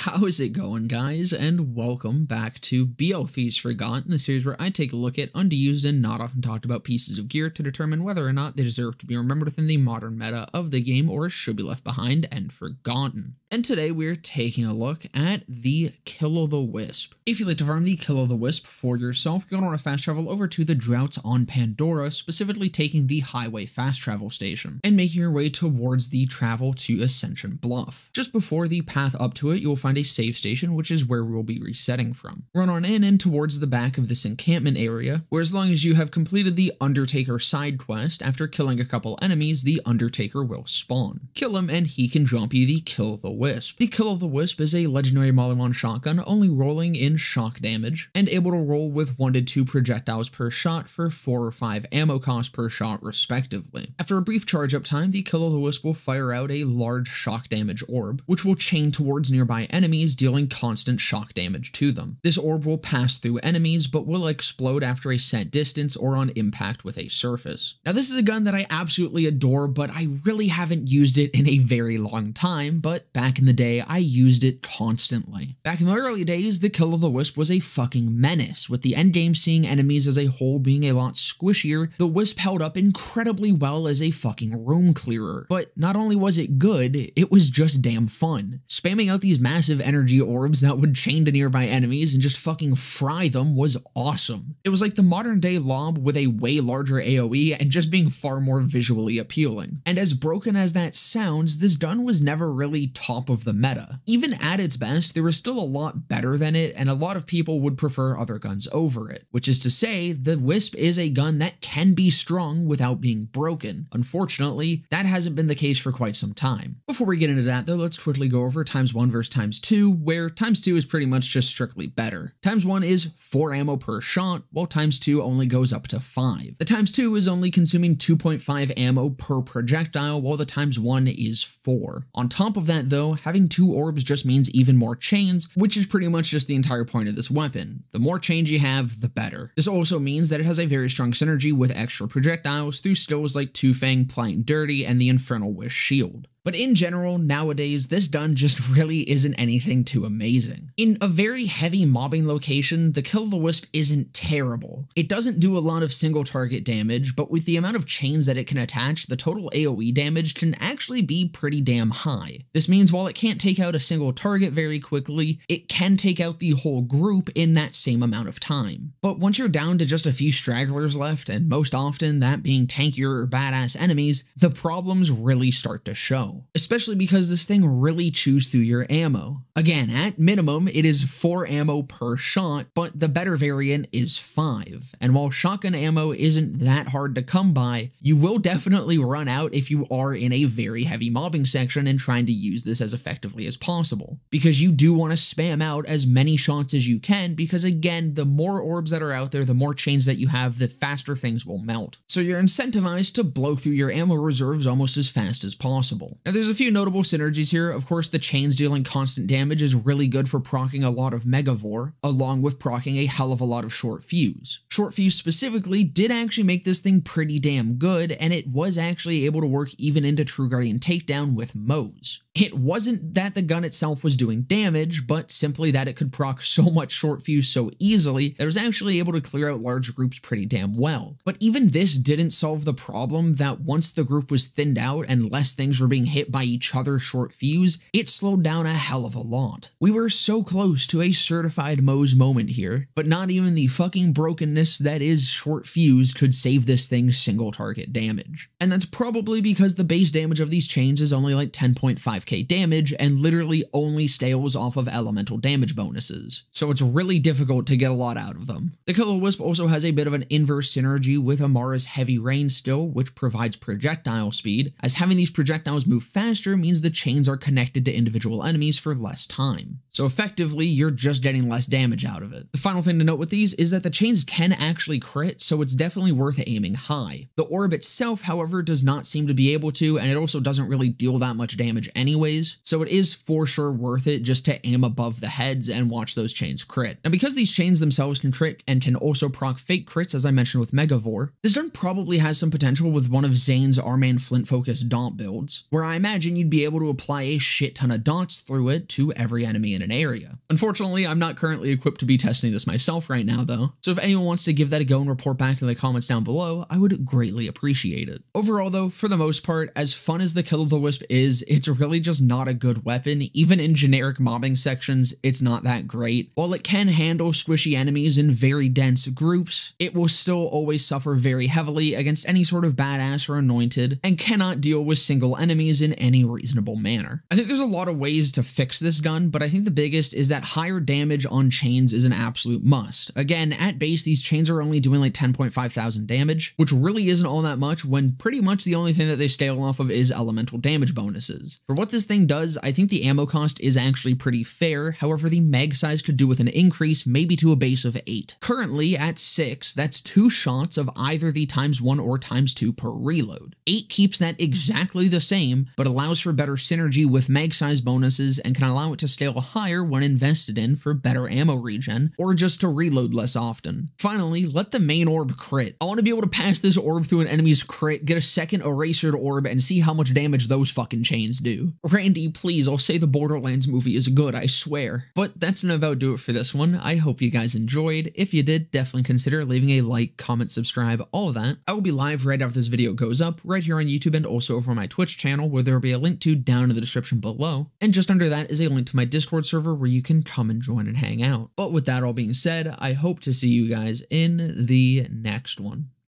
How's it going, guys? And welcome back to BL3's Forgotten, the series where I take a look at underused and not often talked about pieces of gear to determine whether or not they deserve to be remembered within the modern meta of the game or should be left behind and forgotten. And today we're taking a look at the the-Wisp. If you'd like to farm the the-Wisp for yourself, you're going to want to fast travel over to the Droughts on Pandora, specifically taking the Highway fast travel station, and making your way towards the travel to Ascension Bluff. Just before the path up to it, you will find a save station, which is where we'll be resetting from. Run on in and towards the back of this encampment area, where as long as you have completed the Undertaker side quest, after killing a couple enemies, the Undertaker will spawn. Kill him and he can drop you the the-Wisp. The the-Wisp is a legendary Maliwan shotgun, only rolling in shock damage, and able to roll with 1 to 2 projectiles per shot for 4 or 5 ammo cost per shot respectively. After a brief charge up time, the the-Wisp will fire out a large shock damage orb, which will chain towards nearby enemies, dealing constant shock damage to them. This orb will pass through enemies, but will explode after a set distance or on impact with a surface. Now this is a gun that I absolutely adore, but I really haven't used it in a very long time, but back in the day, I used it constantly. Back in the early days, the the-Wisp was a fucking menace, with the endgame seeing enemies as a whole being a lot squishier. The Wisp held up incredibly well as a fucking room clearer, but not only was it good, it was just damn fun. Spamming out these massive energy orbs that would chain to nearby enemies and just fucking fry them was awesome. It was like the modern day lob with a way larger AoE and just being far more visually appealing. And as broken as that sounds, this gun was never really top of the meta. Even at its best, there was still a lot better than it, and a lot of people would prefer other guns over it, which is to say, the Wisp is a gun that can be strong without being broken. Unfortunately, that hasn't been the case for quite some time. Before we get into that though, let's quickly go over ×1 versus ×2, where ×2 is pretty much just strictly better. ×1 is 4 ammo per shot, while ×2 only goes up to 5. The ×2 is only consuming 2.5 ammo per projectile, while the ×1 is 4. On top of that though, having 2 orbs just means even more chains, which is pretty much just the entire point of this weapon. The more chains you have, the better. This also means that it has a very strong synergy with extra projectiles through skills like Two Fang, Playing Dirty, and the Infernal Wish shield. But in general, nowadays, this gun just really isn't anything too amazing. In a very heavy mobbing location, the the-Wisp isn't terrible. It doesn't do a lot of single target damage, but with the amount of chains that it can attach, the total AoE damage can actually be pretty damn high. This means while it can't take out a single target very quickly, it can take out the whole group in that same amount of time. But once you're down to just a few stragglers left, and most often that being tankier or badass enemies, the problems really start to show. Especially because this thing really chews through your ammo. Again, at minimum, it is 4 ammo per shot, but the better variant is 5. And while shotgun ammo isn't that hard to come by, you will definitely run out if you are in a very heavy mobbing section and trying to use this as effectively as possible. Because you do want to spam out as many shots as you can, because again, the more orbs that are out there, the more chains that you have, the faster things will melt. So you're incentivized to blow through your ammo reserves almost as fast as possible. Now there's a few notable synergies here. Of course, the chains dealing constant damage is really good for proccing a lot of Megavore, along with proccing a hell of a lot of Short Fuse. Short Fuse specifically did actually make this thing pretty damn good, and it was actually able to work even into True Guardian Takedown with Moze. It wasn't that the gun itself was doing damage, but simply that it could proc so much Short Fuse so easily that it was actually able to clear out large groups pretty damn well. But even this didn't solve the problem that once the group was thinned out and less things were being hit by each other's Short Fuse, it slowed down a hell of a lot. We were so close to a certified Moze moment here, but not even the fucking brokenness that is Short Fuse could save this thing's single target damage. And that's probably because the base damage of these chains is only like 10.5k damage and literally only scales off of elemental damage bonuses. So it's really difficult to get a lot out of them. The the-Wisp also has a bit of an inverse synergy with Amara's Heavy Rain still, which provides projectile speed, as having these projectiles move faster means the chains are connected to individual enemies for less time. So effectively, you're just getting less damage out of it. The final thing to note with these is that the chains can actually crit, so it's definitely worth aiming high. The orb itself, however, does not seem to be able to, and it also doesn't really deal that much damage anyway, anyways, so it is for sure worth it just to aim above the heads and watch those chains crit. Now because these chains themselves can crit and can also proc fake crits, as I mentioned with Megavore, this gun probably has some potential with one of Zane's R-Man Flint focused daunt builds, where I imagine you'd be able to apply a shit ton of daunts through it to every enemy in an area. Unfortunately, I'm not currently equipped to be testing this myself right now though, so if anyone wants to give that a go and report back in the comments down below, I would greatly appreciate it. Overall though, for the most part, as fun as the Kill of the Wisp is, it's really just not a good weapon. Even in generic mobbing sections, it's not that great. While it can handle squishy enemies in very dense groups, it will still always suffer very heavily against any sort of badass or anointed, and cannot deal with single enemies in any reasonable manner. I think there's a lot of ways to fix this gun, but I think the biggest is that higher damage on chains is an absolute must. Again, at base, these chains are only doing like 10.5 thousand damage, which really isn't all that much when pretty much the only thing that they scale off of is elemental damage bonuses. For what this thing does, I think the ammo cost is actually pretty fair. However, the mag size could do with an increase, maybe to a base of 8. Currently at 6, that's 2 shots of either the ×1 or ×2 per reload. 8 keeps that exactly the same, but allows for better synergy with mag size bonuses and can allow it to scale higher when invested in for better ammo regen, or just to reload less often. Finally, let the main orb crit. I want to be able to pass this orb through an enemy's crit, get a second erasered orb, and see how much damage those fucking chains do. Randy, please, I'll say the Borderlands movie is good, I swear. But that's gonna about do it for this one. I hope you guys enjoyed. If you did, definitely consider leaving a like, comment, subscribe, all of that. I will be live right after this video goes up, right here on YouTube and also over on my Twitch channel, where there will be a link to down in the description below. And just under that is a link to my Discord server where you can come and join and hang out. But with that all being said, I hope to see you guys in the next one.